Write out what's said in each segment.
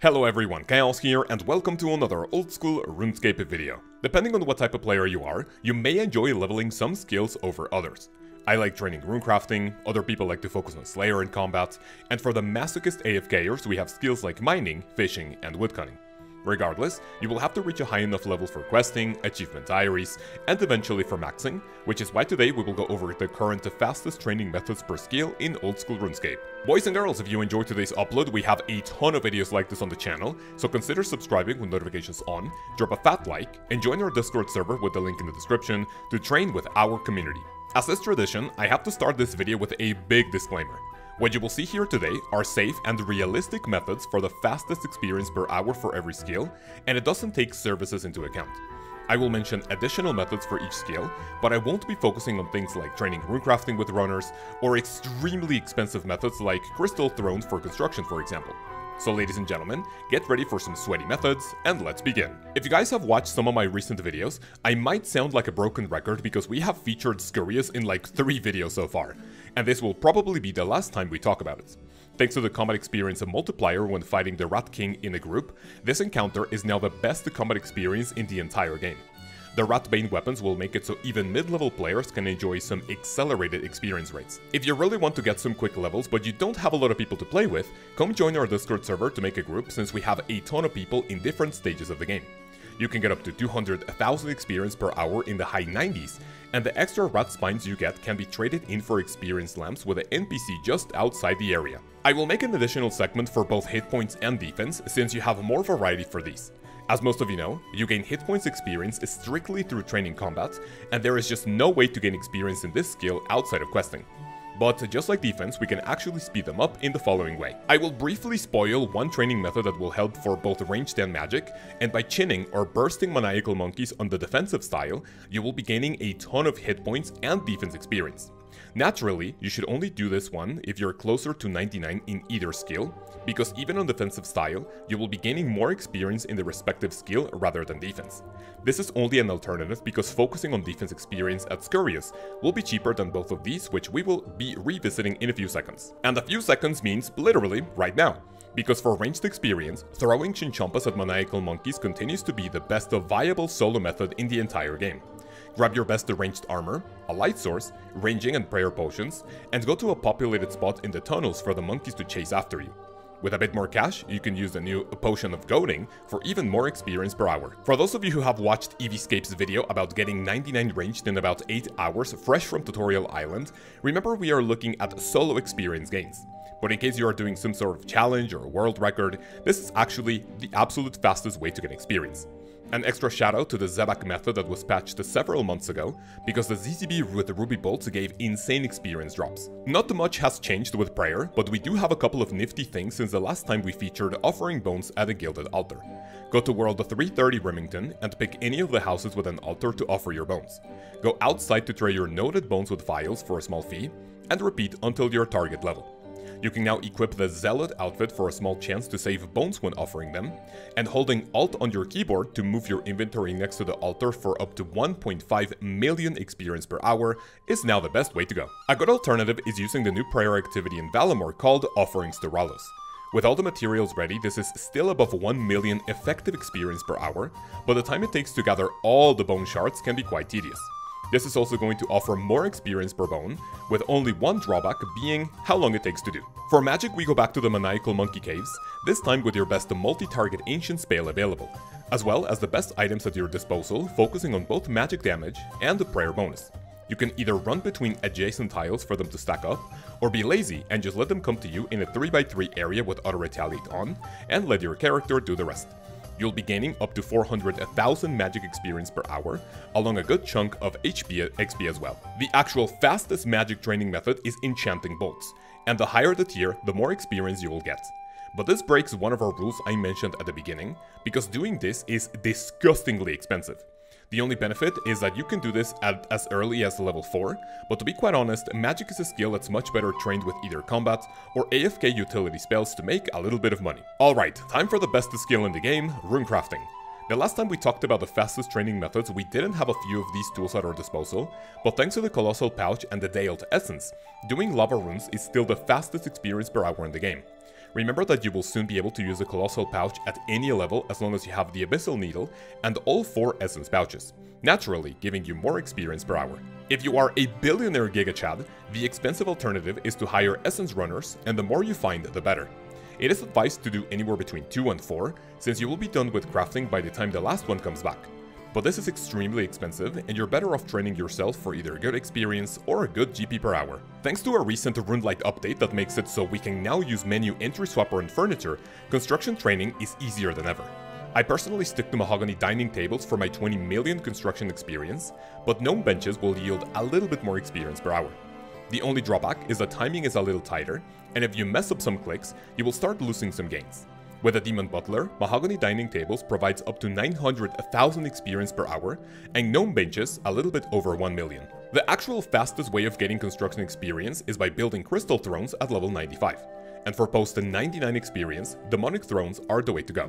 Hello everyone, Kaoz here, and welcome to another old-school RuneScape video. Depending on what type of player you are, you may enjoy leveling some skills over others. I like training runecrafting, other people like to focus on Slayer in combat, and for the masochist AFKers we have skills like mining, fishing, and woodcutting. Regardless, you will have to reach a high enough level for questing, achievement diaries, and eventually for maxing, which is why today we will go over the current fastest training methods per skill in old school RuneScape. Boys and girls, if you enjoyed today's upload, we have a ton of videos like this on the channel, so consider subscribing with notifications on, drop a fat like, and join our Discord server with the link in the description to train with our community. As is tradition, I have to start this video with a big disclaimer. What you will see here today are safe and realistic methods for the fastest experience per hour for every skill, and it doesn't take services into account. I will mention additional methods for each skill, but I won't be focusing on things like training runecrafting with runners, or extremely expensive methods like crystal thrones for construction, for example. So ladies and gentlemen, get ready for some sweaty methods, and let's begin. If you guys have watched some of my recent videos, I might sound like a broken record because we have featured Scurious in like 3 videos so far, and this will probably be the last time we talk about it. Thanks to the combat experience multiplier when fighting the Rat King in a group, this encounter is now the best combat experience in the entire game. The Ratbane weapons will make it so even mid-level players can enjoy some accelerated experience rates. If you really want to get some quick levels but you don't have a lot of people to play with, come join our Discord server to make a group since we have a ton of people in different stages of the game. You can get up to 200,000 experience per hour in the high 90s, and the extra rat spines you get can be traded in for experience lamps with an NPC just outside the area. I will make an additional segment for both hit points and defense since you have more variety for these. As most of you know, you gain hit points experience strictly through training combat, and there is just no way to gain experience in this skill outside of questing. But just like defense, we can actually speed them up in the following way. I will briefly spoil one training method that will help for both ranged and magic, and by chinning or bursting maniacal monkeys on the defensive style, you will be gaining a ton of hit points and defense experience. Naturally, you should only do this one if you're closer to 99 in either skill, because even on defensive style, you will be gaining more experience in the respective skill rather than defense. This is only an alternative because focusing on defense experience at Scurious will be cheaper than both of these, which we will be revisiting in a few seconds. And a few seconds means literally right now. Because for ranged experience, throwing chinchompas at maniacal monkeys continues to be the best viable solo method in the entire game. Grab your best ranged armor, a light source, ranging and prayer potions, and go to a populated spot in the tunnels for the monkeys to chase after you. With a bit more cash, you can use the new Potion of Goading for even more experience per hour. For those of you who have watched Eevescape's video about getting 99 ranged in about 8 hours fresh from Tutorial Island, remember we are looking at solo experience gains. But in case you are doing some sort of challenge or world record, this is actually the absolute fastest way to get experience. An extra shout out to the Zebak method that was patched several months ago, because the ZZB with the Ruby Bolts gave insane experience drops. Not much has changed with prayer, but we do have a couple of nifty things since the last time we featured offering bones at a gilded altar. Go to World 330 Remington and pick any of the houses with an altar to offer your bones. Go outside to trade your noted bones with vials for a small fee, and repeat until your target level. You can now equip the Zealot outfit for a small chance to save bones when offering them, and holding Alt on your keyboard to move your inventory next to the altar for up to 1.5 million experience per hour is now the best way to go. A good alternative is using the new prayer activity in Valamore called Offerings to Ralos. With all the materials ready, this is still above 1 million effective experience per hour, but the time it takes to gather all the bone shards can be quite tedious. This is also going to offer more experience per bone, with only one drawback being how long it takes to do. For magic, we go back to the Maniacal Monkey Caves, this time with your best multi-target Ancient Spell available, as well as the best items at your disposal, focusing on both magic damage and the prayer bonus. You can either run between adjacent tiles for them to stack up, or be lazy and just let them come to you in a 3x3 area with Auto Retaliate on, and let your character do the rest. You'll be gaining up to 400,000 magic experience per hour, along a good chunk of XP as well. The actual fastest magic training method is enchanting bolts, and the higher the tier, the more experience you will get. But this breaks one of our rules I mentioned at the beginning, because doing this is disgustingly expensive. The only benefit is that you can do this at as early as level 4, but to be quite honest, magic is a skill that's much better trained with either combat or AFK utility spells to make a little bit of money. Alright, time for the best skill in the game, runecrafting. The last time we talked about the fastest training methods, we didn't have a few of these tools at our disposal, but thanks to the Colossal Pouch and the Dale Essence, doing lava runes is still the fastest experience per hour in the game. Remember that you will soon be able to use the Colossal Pouch at any level as long as you have the Abyssal Needle and all 4 Essence Pouches, naturally giving you more experience per hour. If you are a billionaire Giga Chad, the expensive alternative is to hire Essence Runners, and the more you find, the better. It is advised to do anywhere between 2 and 4, since you will be done with crafting by the time the last one comes back. But this is extremely expensive, and you're better off training yourself for either good experience or a good GP per hour. Thanks to a recent Runelite update that makes it so we can now use menu entry swapper and furniture, construction training is easier than ever. I personally stick to mahogany dining tables for my 20 million construction experience, but gnome benches will yield a little bit more experience per hour. The only drawback is that timing is a little tighter, and if you mess up some clicks, you will start losing some gains. With a Demon Butler, mahogany dining tables provides up to 900,000 experience per hour, and gnome benches a little bit over 1 million. The actual fastest way of getting construction experience is by building crystal thrones at level 95, and for post 99 experience, demonic thrones are the way to go.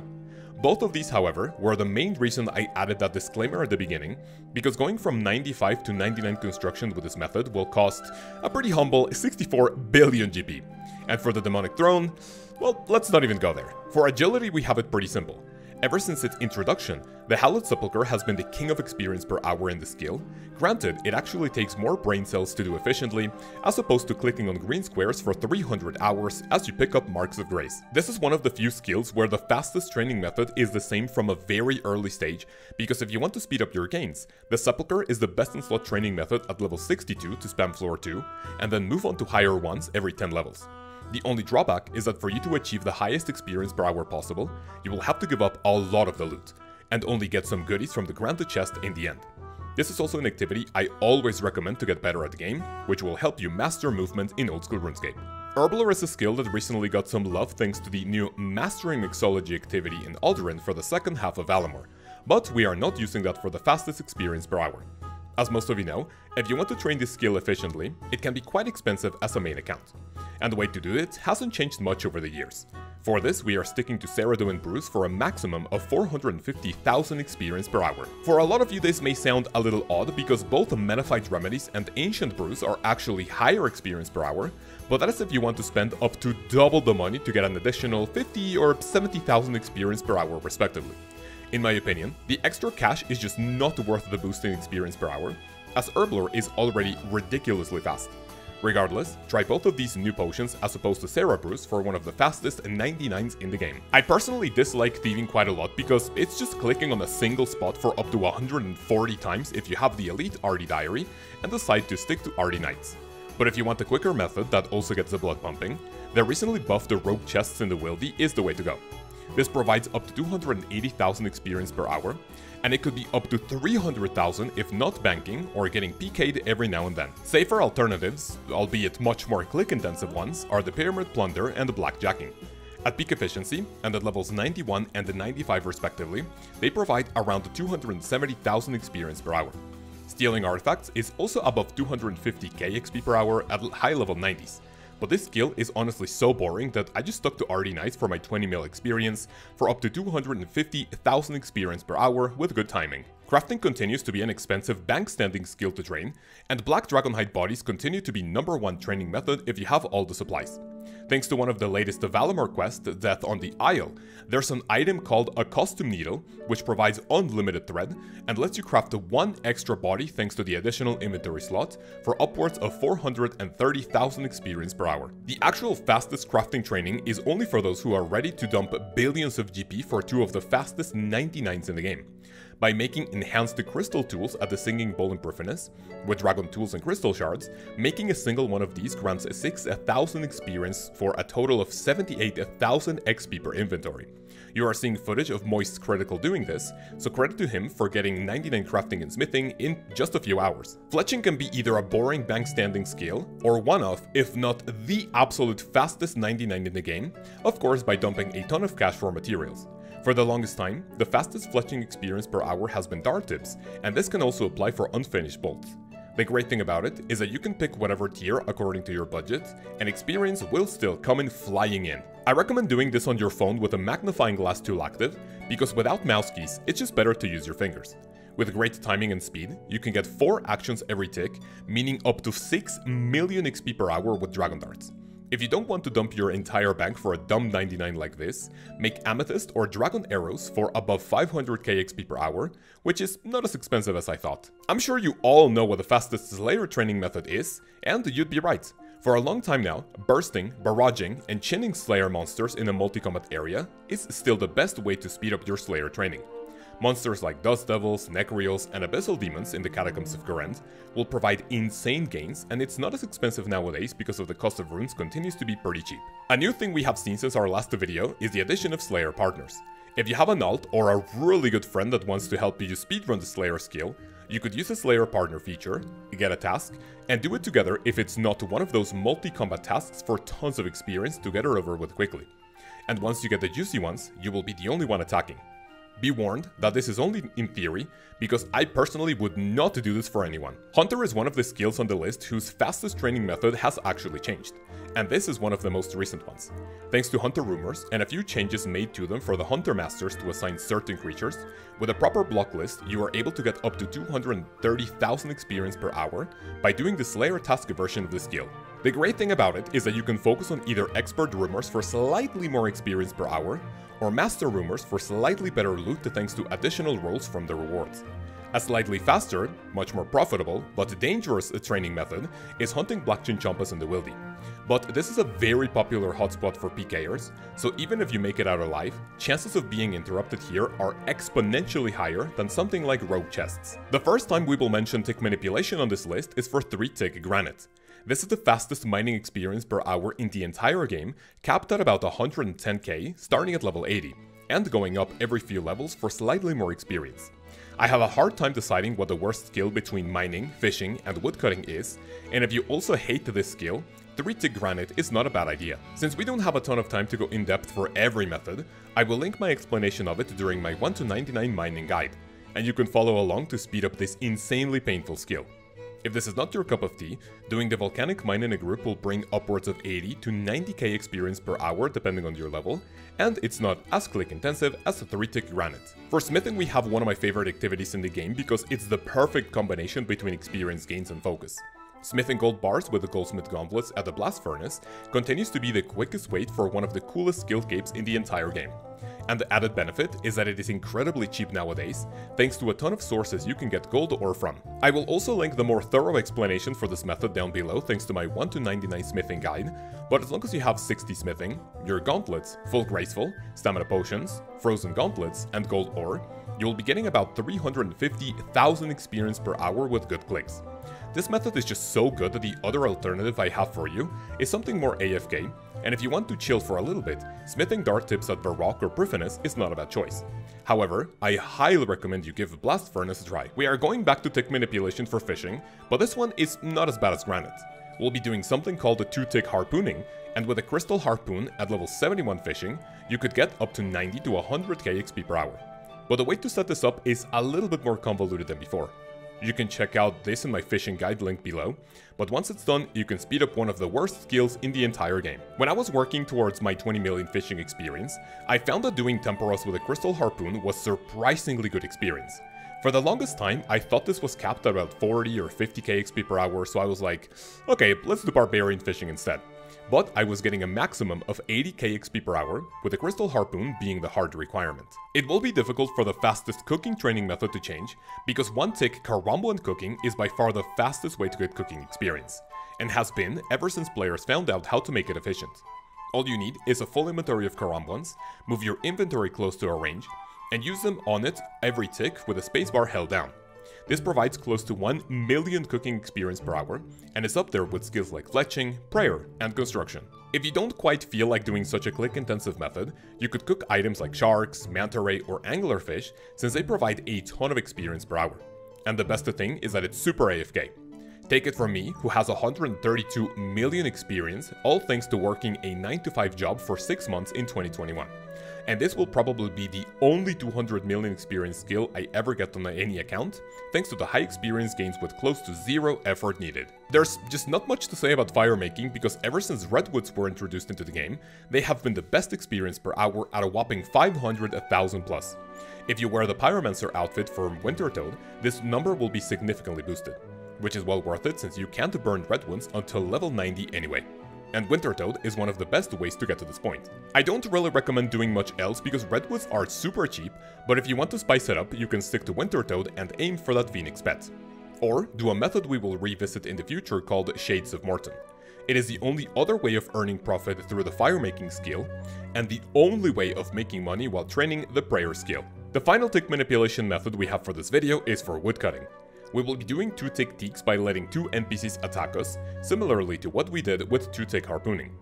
Both of these, however, were the main reason I added that disclaimer at the beginning, because going from 95 to 99 construction with this method will cost a pretty humble 64 billion GP. And for the demonic throne, well, let's not even go there. For agility, we have it pretty simple. Ever since its introduction, the Hallowed Sepulchre has been the king of experience per hour in the skill. Granted, it actually takes more brain cells to do efficiently, as opposed to clicking on green squares for 300 hours as you pick up Marks of Grace. This is one of the few skills where the fastest training method is the same from a very early stage, because if you want to speed up your gains, the Sepulchre is the best in slot training method at level 62 to spam floor 2, and then move on to higher ones every 10 levels. The only drawback is that for you to achieve the highest experience per hour possible, you will have to give up a lot of the loot, and only get some goodies from the granted chest in the end. This is also an activity I always recommend to get better at the game, which will help you master movement in old school RuneScape. Herblore is a skill that recently got some love thanks to the new Mastering Mixology activity in Alduin for the second half of Valamor, but we are not using that for the fastest experience per hour. As most of you know, if you want to train this skill efficiently, it can be quite expensive as a main account. And the way to do it hasn't changed much over the years. For this, we are sticking to Ceradoin brews for a maximum of 450,000 experience per hour. For a lot of you this may sound a little odd because both Menophyte remedies and ancient brews are actually higher experience per hour, but that is if you want to spend up to double the money to get an additional 50 or 70,000 experience per hour respectively. In my opinion, the extra cash is just not worth the boost in experience per hour, as Herblore is already ridiculously fast. Regardless, try both of these new potions as opposed to Sarah Brews for one of the fastest 99s in the game. I personally dislike Thieving quite a lot because it's just clicking on a single spot for up to 140 times if you have the Elite Arty Diary and decide to stick to Arty Knights. But if you want a quicker method that also gets the blood pumping, the recently buffed the Rogue Chests in the Wildy is the way to go. This provides up to 280,000 experience per hour, and it could be up to 300,000 if not banking or getting PK'd every now and then. Safer alternatives, albeit much more click-intensive ones, are the Pyramid Plunder and the Blackjacking. At peak efficiency, and at levels 91 and 95 respectively, they provide around 270,000 experience per hour. Stealing artifacts is also above 250k XP per hour at high level 90s. But this skill is honestly so boring that I just stuck to Arty Knights for my 20 mil experience for up to 250,000 experience per hour with good timing. Crafting continues to be an expensive bank standing skill to train, and Black Dragonhide bodies continue to be #1 training method if you have all the supplies. Thanks to one of the latest Valamor quests, Death on the Isle, there's an item called a Costume Needle, which provides unlimited thread and lets you craft one extra body thanks to the additional inventory slot for upwards of 430,000 experience per hour. The actual fastest crafting training is only for those who are ready to dump billions of GP for 2 of the fastest 99s in the game. By making enhanced crystal tools at the Singing Bowl in Perfinis, with dragon tools and crystal shards, making a single one of these grants 6,000 experience for a total of 78,000 XP per inventory. You are seeing footage of Moist Critical doing this, so credit to him for getting 99 crafting and smithing in just a few hours. Fletching can be either a boring bank standing skill, or one of, if not the absolute fastest 99 in the game, of course by dumping a ton of cash for materials. For the longest time, the fastest fletching experience per hour has been dart tips, and this can also apply for unfinished bolts. The great thing about it is that you can pick whatever tier according to your budget, and experience will still come in flying in. I recommend doing this on your phone with a magnifying glass tool active, because without mouse keys, it's just better to use your fingers. With great timing and speed, you can get 4 actions every tick, meaning up to 6 million XP per hour with Dragon Darts. If you don't want to dump your entire bank for a dumb 99 like this, make amethyst or dragon arrows for above 500k XP per hour, which is not as expensive as I thought. I'm sure you all know what the fastest Slayer training method is, and you'd be right. For a long time now, bursting, barraging, and chinning Slayer monsters in a multi-combat area is still the best way to speed up your Slayer training. Monsters like Dust Devils, Necreals, and Abyssal Demons in the Catacombs of Gorend will provide insane gains, and it's not as expensive nowadays because of the cost of runes continues to be pretty cheap. A new thing we have seen since our last video is the addition of Slayer partners. If you have an alt or a really good friend that wants to help you speedrun the Slayer skill, you could use the Slayer partner feature, get a task, and do it together if it's not one of those multi-combat tasks for tons of experience to get her over with quickly. And once you get the juicy ones, you will be the only one attacking. Be warned that this is only in theory, because I personally would not do this for anyone. Hunter is one of the skills on the list whose fastest training method has actually changed, and this is one of the most recent ones. Thanks to Hunter rumors and a few changes made to them for the Hunter Masters to assign certain creatures, with a proper block list you are able to get up to 230,000 experience per hour by doing the Slayer task version of the skill. The great thing about it is that you can focus on either Expert Rumors for slightly more experience per hour, or Master Rumors for slightly better loot thanks to additional rolls from the rewards. A slightly faster, much more profitable, but dangerous training method is hunting Black Chinchompas in the Wildy. But this is a very popular hotspot for PKers, so even if you make it out alive, chances of being interrupted here are exponentially higher than something like rogue chests. The first time we will mention tick manipulation on this list is for 3-tick granite. This is the fastest mining experience per hour in the entire game, capped at about 110k, starting at level 80, and going up every few levels for slightly more experience. I have a hard time deciding what the worst skill between mining, fishing, and woodcutting is, and if you also hate this skill, 3-tick granite is not a bad idea. Since we don't have a ton of time to go in depth for every method, I will link my explanation of it during my 1 to 99 mining guide, and you can follow along to speed up this insanely painful skill. If this is not your cup of tea, doing the volcanic mine in a group will bring upwards of 80 to 90k experience per hour depending on your level, and it's not as click intensive as the 3-tick granite. For smithing we have one of my favorite activities in the game because it's the perfect combination between experience gains and focus. Smithing gold bars with the goldsmith gauntlets at the blast furnace continues to be the quickest way for one of the coolest skill capes in the entire game. And the added benefit is that it is incredibly cheap nowadays, thanks to a ton of sources you can get gold ore from. I will also link the more thorough explanation for this method down below thanks to my 1 to 99 smithing guide, but as long as you have 60 smithing, your gauntlets, full graceful, stamina potions, frozen gauntlets, and gold ore, you will be getting about 350,000 experience per hour with good clicks. This method is just so good that the other alternative I have for you is something more AFK, and if you want to chill for a little bit, smithing dart tips at Varrock or Pryphanes is not a bad choice. However, I highly recommend you give Blast Furnace a try. We are going back to tick manipulation for fishing, but this one is not as bad as granite. We'll be doing something called the 2-tick harpooning, and with a crystal harpoon at level 71 fishing, you could get up to 90 to 100k XP per hour. But the way to set this up is a little bit more convoluted than before. You can check out this in my fishing guide link below, but once it's done, you can speed up one of the worst skills in the entire game. When I was working towards my 20 million fishing experience, I found that doing temporos with a crystal harpoon was surprisingly good experience. For the longest time, I thought this was capped at about 40 or 50k XP per hour, so I was like, okay, let's do barbarian fishing instead. But I was getting a maximum of 80k XP per hour, with the crystal harpoon being the hard requirement. It will be difficult for the fastest cooking training method to change, because 1-tick Karambolan cooking is by far the fastest way to get cooking experience, and has been ever since players found out how to make it efficient. All you need is a full inventory of Karambolans, move your inventory close to a range, and use them on it every tick with the spacebar held down. This provides close to 1 million cooking experience per hour, and is up there with skills like Fletching, Prayer, and Construction. If you don't quite feel like doing such a click-intensive method, you could cook items like sharks, manta ray, or anglerfish, since they provide a ton of experience per hour. And the best thing is that it's super AFK. Take it from me, who has 132 million experience, all thanks to working a 9-to-5 job for 6 months in 2021. And this will probably be the only 200 million experience skill I ever get on any account, thanks to the high experience gains with close to zero effort needed. There's just not much to say about firemaking, because ever since redwoods were introduced into the game, they have been the best experience per hour at a whopping 500,000 plus. If you wear the Pyromancer outfit from Wintertoad, this number will be significantly boosted, which is well worth it since you can't burn redwoods until level 90 anyway. and winter toad is one of the best ways to get to this point. I don't really recommend doing much else because redwoods are super cheap, but if you want to spice it up, you can stick to winter toad and aim for that phoenix pet. Or do a method we will revisit in the future called Shades of Morton. It is the only other way of earning profit through the firemaking skill, and the only way of making money while training the prayer skill. The final tick manipulation method we have for this video is for woodcutting. We will be doing 2-tick teaks by letting 2 NPCs attack us, similarly to what we did with 2-tick harpooning.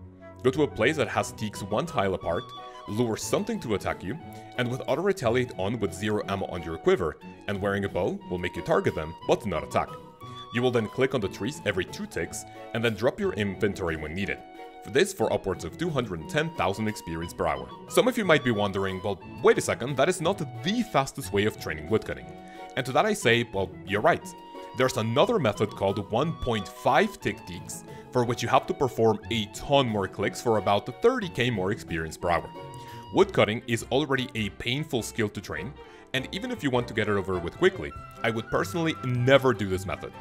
Go to a place that has teaks 1 tile apart, lure something to attack you, and with auto retaliate on with 0 ammo on your quiver, and wearing a bow will make you target them, but not attack. You will then click on the trees every 2 ticks, and then drop your inventory when needed. For this for upwards of 210,000 experience per hour. Some of you might be wondering, well, wait a second, that is not the fastest way of training woodcutting. And to that I say, well, you're right. There's another method called 1.5 tick teaks, for which you have to perform a ton more clicks for about 30k more experience per hour. Woodcutting is already a painful skill to train, and even if you want to get it over with quickly, I would personally never do this method.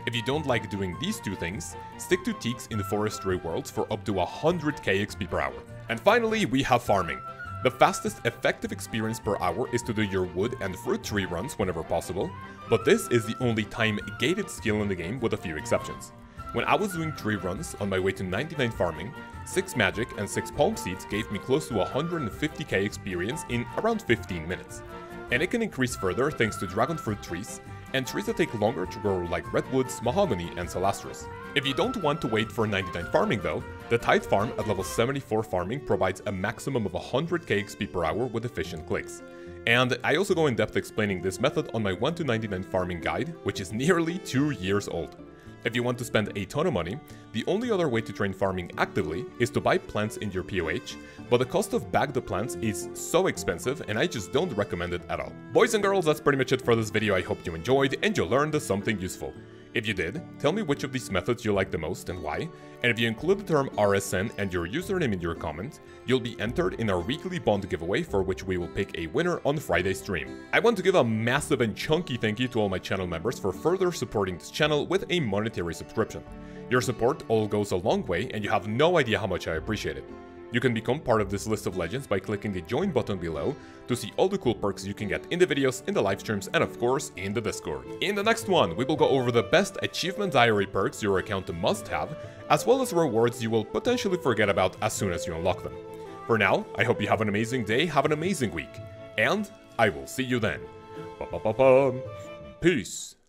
If you don't like doing these 2 things, stick to teaks in the forestry worlds for up to 100k XP per hour. And finally, we have farming. The fastest effective experience per hour is to do your wood and fruit tree runs whenever possible, but this is the only time-gated skill in the game with a few exceptions. When I was doing tree runs on my way to 99 farming, 6 magic and 6 palm seeds gave me close to 150k experience in around 15 minutes. And it can increase further thanks to dragon fruit trees, and trees that take longer to grow like redwoods, mahogany, and celastris. If you don't want to wait for 99 farming though, the tithe farm at level 74 farming provides a maximum of 100k XP per hour with efficient clicks. And I also go in depth explaining this method on my 1 to 99 farming guide, which is nearly 2 years old. If you want to spend a ton of money, the only other way to train farming actively is to buy plants in your POH, but the cost of bag the plants is so expensive and I just don't recommend it at all. Boys and girls, that's pretty much it for this video. I hope you enjoyed and you learned something useful. If you did, tell me which of these methods you like the most and why, and if you include the term RSN and your username in your comment, you'll be entered in our weekly bond giveaway for which we will pick a winner on Friday's stream. I want to give a massive and chunky thank you to all my channel members for further supporting this channel with a monetary subscription. Your support all goes a long way and you have no idea how much I appreciate it. You can become part of this list of legends by clicking the join button below to see all the cool perks you can get in the videos, in the live streams, and of course in the Discord. In the next one, we will go over the best achievement diary perks your account must have, as well as rewards you will potentially forget about as soon as you unlock them. For now, I hope you have an amazing day, have an amazing week, and I will see you then. Peace.